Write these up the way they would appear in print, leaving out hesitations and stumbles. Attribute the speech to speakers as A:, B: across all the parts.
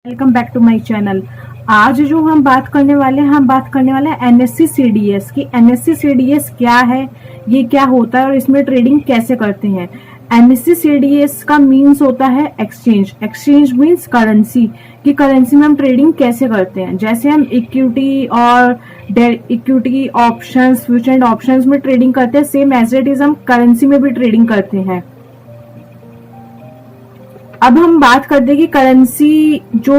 A: Welcome back to my channel. आज जो हम बात करने वाले हैं एनएससी सीडीएस की। एनएससी सीडीएस क्या है, ये क्या होता है और इसमें ट्रेडिंग कैसे करते हैं। एनएससी सीडीएस का मीन्स होता है एक्सचेंज मीन्स करेंसी, कि करेंसी में हम ट्रेडिंग कैसे करते हैं। जैसे हम इक्विटी और equity options, future and options में ट्रेडिंग करते हैं, सेम एज इट इज हम करेंसी में भी ट्रेडिंग करते हैं। अब हम बात करते हैं कि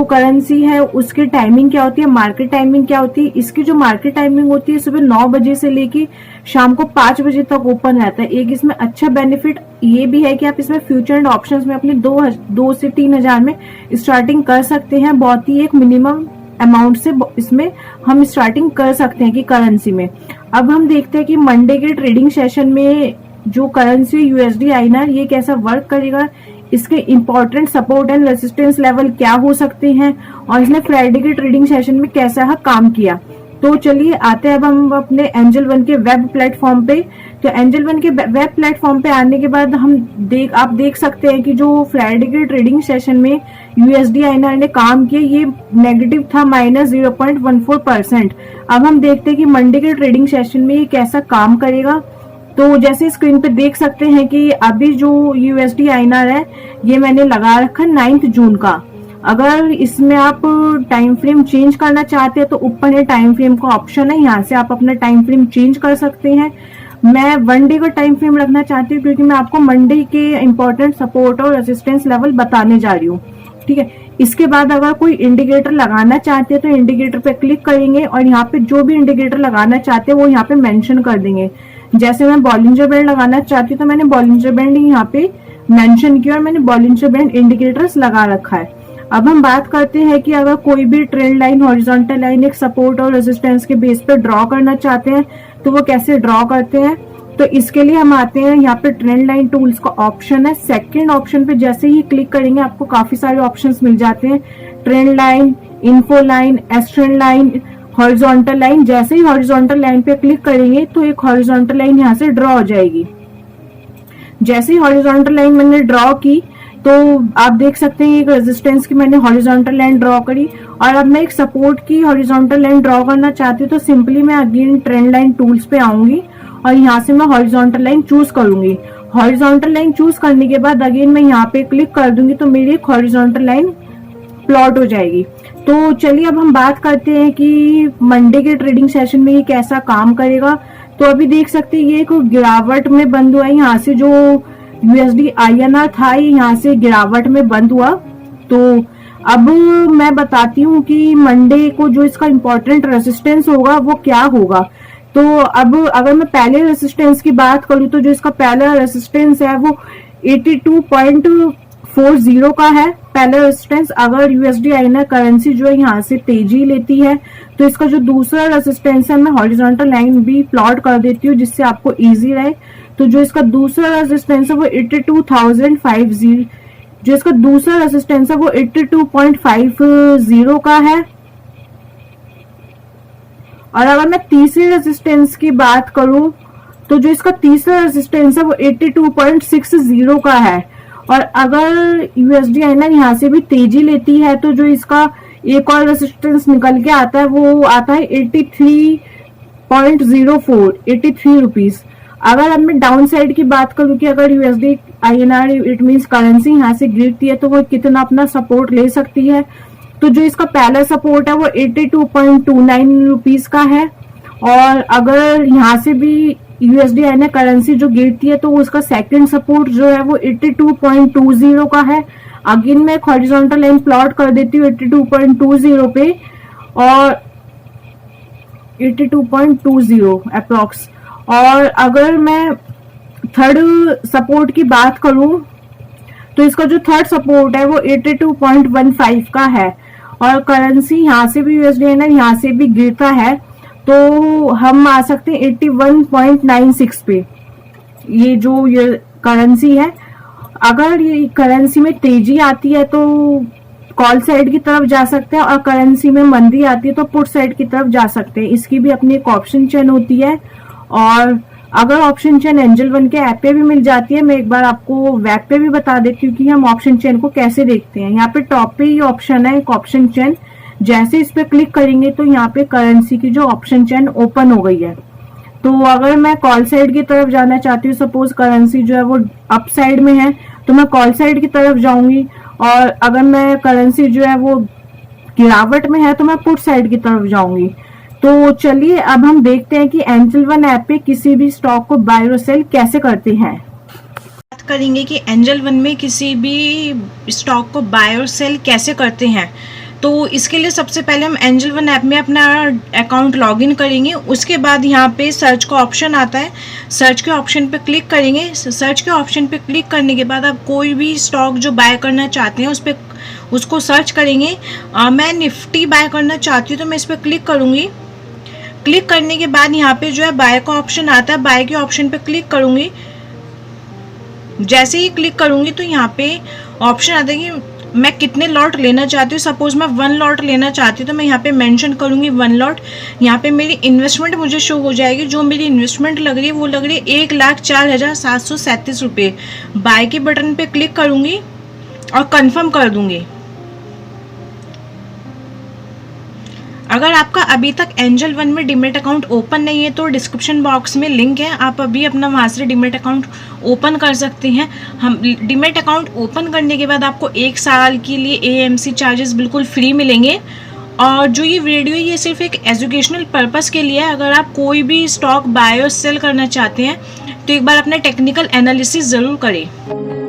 A: करेंसी है उसकी टाइमिंग क्या होती है, मार्केट टाइमिंग क्या होती है। इसकी जो मार्केट टाइमिंग होती है सुबह 9 बजे से लेके शाम को 5 बजे तक ओपन रहता है। एक इसमें अच्छा बेनिफिट ये भी है कि आप इसमें फ्यूचर एंड ऑप्शंस में अपने 2 से 3 हजार में स्टार्टिंग कर सकते हैं। बहुत ही एक मिनिमम अमाउंट से इसमें हम स्टार्टिंग कर सकते हैं कि करेंसी में। अब हम देखते हैं कि मंडे के ट्रेडिंग सेशन में जो करेंसी यूएसडी आईएनआर ये कैसा वर्क करेगा, इसके important support and resistance level क्या हो सकते हैं और इसने फ्राइडे के ट्रेडिंग सेशन में कैसा काम किया। तो चलिए आते हैं अब हम अपने एंजल वन के वेब प्लेटफॉर्म पे। तो एंजल वन के वेब प्लेटफॉर्म पे आने के बाद आप देख सकते हैं कि जो फ्राइडे के ट्रेडिंग सेशन में यूएसडी आईएनआर ने काम किया ये नेगेटिव था -0.14%। अब हम देखते हैं कि मंडे के ट्रेडिंग सेशन में ये कैसा काम करेगा। तो जैसे स्क्रीन पे देख सकते हैं कि अभी जो यूएसडी आईएनआर है ये मैंने लगा रखा 9 जून का। अगर इसमें आप टाइम फ्रेम चेंज करना चाहते हैं तो ऊपर ये टाइम फ्रेम का ऑप्शन है, यहाँ से आप अपना टाइम फ्रेम चेंज कर सकते हैं। मैं 1 डे का टाइम फ्रेम रखना चाहती हूँ क्योंकि मैं आपको मंडे के इंपॉर्टेंट सपोर्ट और रेजिस्टेंस लेवल बताने जा रही हूँ, ठीक है। इसके बाद अगर कोई इंडिकेटर लगाना चाहते हैं तो इंडिकेटर पे क्लिक करेंगे और यहाँ पे जो भी इंडिकेटर लगाना चाहते हैं वो यहाँ पे मेंशन कर देंगे। जैसे मैं बॉलिंजर बैंड लगाना चाहती हूँ तो मैंने बॉलिंजर बैंड यहाँ पे मेंशन किया और मैंने बॉलिंजर बैंड इंडिकेटर्स लगा रखा है। अब हम बात करते हैं कि अगर कोई भी ट्रेंड लाइन, हॉरिजॉन्टल लाइन एक सपोर्ट और रेजिस्टेंस के बेस पे ड्रॉ करना चाहते हैं तो वो कैसे ड्रॉ करते हैं। तो इसके लिए हम आते हैं यहाँ पे ट्रेंड लाइन टूल्स का ऑप्शन है। सेकंड ऑप्शन पे जैसे ही क्लिक करेंगे आपको काफी सारे ऑप्शंस मिल जाते हैं। Trend line, info line, extend line, horizontal line. जैसे ही हॉरिजॉन्टल लाइन पे क्लिक करेंगे तो एक हॉरिजॉन्टल लाइन यहाँ से ड्रॉ हो जाएगी। जैसे ही हॉरिजॉन्टल लाइन मैंने ड्रॉ की तो आप देख सकते हैं एक रेजिस्टेंस की मैंने हॉरिजॉन्टल लाइन ड्रॉ करी और अब मैं एक सपोर्ट की हॉरिजॉन्टल लाइन ड्रॉ करना चाहती हूँ तो सिंपली मैं अगेन ट्रेंड लाइन टूल्स पे आऊंगी और यहाँ से मैं हॉरिजॉन्टल लाइन चूज करूंगी। हॉरिजॉन्टल लाइन चूज करने के बाद अगेन मैं यहाँ पे क्लिक कर दूंगी तो मेरी एक हॉरिजॉन्टल लाइन प्लॉट हो जाएगी। तो चलिए अब हम बात करते हैं कि मंडे के ट्रेडिंग सेशन में ये कैसा काम करेगा। तो अभी देख सकते हैं ये एक गिरावट में बंद हुआ है। यहाँ से जो यूएसडी आईएनआर था ये यहाँ से गिरावट में बंद हुआ। तो अब मैं बताती हूँ कि मंडे को जो इसका इंपॉर्टेंट रेजिस्टेंस होगा वो क्या होगा। तो अब अगर मैं पहले रेजिस्टेंस की बात करूँ तो जो इसका पहला रेजिस्टेंस है वो 82.40 का है पहला रेजिस्टेंस। अगर यूएसडी आईएनआर करेंसी जो है यहाँ से तेजी लेती है तो इसका जो दूसरा रेजिस्टेंस है मैं हॉरिजॉन्टल लाइन भी प्लॉट कर देती हूँ जिससे आपको इजी रहे। तो जो इसका दूसरा रेजिस्टेंस है वो 82,050, जो इसका दूसरा रेजिस्टेंस है वो 82.50 का है। और अगर मैं तीसरे रेजिस्टेंस की बात करूं तो जो इसका तीसरा रेजिस्टेंस है वो 82.60 का है। और अगर यूएसडी आईएनआर यहाँ से भी तेजी लेती है तो जो इसका एक और रेजिस्टेंस निकल के आता है वो आता है 83.04, 83 रुपीज। अगर अब मैं डाउन साइड की बात करूं कि अगर USD INR it means currency यहाँ से गिरती है तो वो कितना अपना सपोर्ट ले सकती है। तो जो इसका पहला सपोर्ट है वो 82.29 रुपीज का है। और अगर यहाँ से भी यूएसडी आईएनआर करेंसी जो गिरती है तो उसका सेकंड सपोर्ट जो है वो 82.20 का है। अगेन मैं एक हॉरिजॉन्टल लाइन प्लॉट कर देती हूँ 82.20 पे और 82.20 अप्रोक्स। और अगर मैं थर्ड सपोर्ट की बात करूं तो इसका जो थर्ड सपोर्ट है वो 82.15 का है। और करेंसी यहाँ से भी यूएसडी आईएनआर यहाँ से भी गिरता है तो हम आ सकते हैं 81.96 पे। ये जो ये करेंसी है अगर ये करेंसी में तेजी आती है तो कॉल साइड की तरफ जा सकते हैं और करेंसी में मंदी आती है तो पुट साइड की तरफ जा सकते हैं। इसकी भी अपनी एक ऑप्शन चेन होती है। और अगर ऑप्शन चेन एंजल वन के ऐप पे भी मिल जाती है, मैं एक बार आपको वेब पे भी बता देती हूँ कि हम ऑप्शन चेन को कैसे देखते हैं। यहाँ पे टॉप पे ही ऑप्शन है एक ऑप्शन चेन, जैसे इस पे क्लिक करेंगे तो यहाँ पे करेंसी की जो ऑप्शन चेन ओपन हो गई है। तो अगर मैं कॉल साइड की तरफ जाना चाहती हूँ, सपोज करेंसी जो है वो अप साइड में है तो मैं कॉल साइड की तरफ जाऊंगी, और अगर मैं करेंसी जो है वो गिरावट में है तो मैं पुट साइड की तरफ जाऊंगी। तो चलिए अब हम देखते हैं कि एंजल वन ऐप पे किसी भी स्टॉक को बाय और सेल कैसे करते हैं।
B: बात करेंगे कि एंजल वन में किसी भी स्टॉक को बाय और सेल कैसे करते हैं। तो इसके लिए सबसे पहले हम एंजल वन ऐप में अपना अकाउंट लॉगिन करेंगे। उसके बाद यहाँ पे सर्च का ऑप्शन आता है, सर्च के ऑप्शन पे क्लिक करेंगे। सर्च के ऑप्शन पे क्लिक करने के बाद आप कोई भी स्टॉक जो बाय करना चाहते हैं उसको सर्च करेंगे। मैं निफ्टी बाय करना चाहती हूँ तो मैं इस पर क्लिक करूँगी। क्लिक करने के बाद यहाँ पे जो है बाय का ऑप्शन आता है, बाय के ऑप्शन पे क्लिक करूँगी। जैसे ही क्लिक करूँगी तो यहाँ पे ऑप्शन आता है कि मैं कितने लॉट लेना चाहती हूँ। सपोज मैं 1 लॉट लेना चाहती हूँ तो मैं यहाँ पे मेंशन करूँगी 1 लॉट। यहाँ पे मेरी इन्वेस्टमेंट मुझे शो हो जाएगी। जो मेरी इन्वेस्टमेंट लग रही है वो लग रही है 1,04,737 रुपये। बाय के बटन पे क्लिक करूँगी और कंफर्म कर दूँगी। अगर आपका अभी तक एंजल वन में डीमैट अकाउंट ओपन नहीं है तो डिस्क्रिप्शन बॉक्स में लिंक है, आप अभी अपना वहाँ से डीमैट अकाउंट ओपन कर सकते हैं। हम डीमैट अकाउंट ओपन करने के बाद आपको 1 साल के लिए AMC चार्जेस बिल्कुल फ्री मिलेंगे। और जो ये वीडियो ये सिर्फ एक एजुकेशनल पर्पस के लिए है। अगर आप कोई भी स्टॉक बाय और सेल करना चाहते हैं तो एक बार अपना टेक्निकल एनालिसिस ज़रूर करें।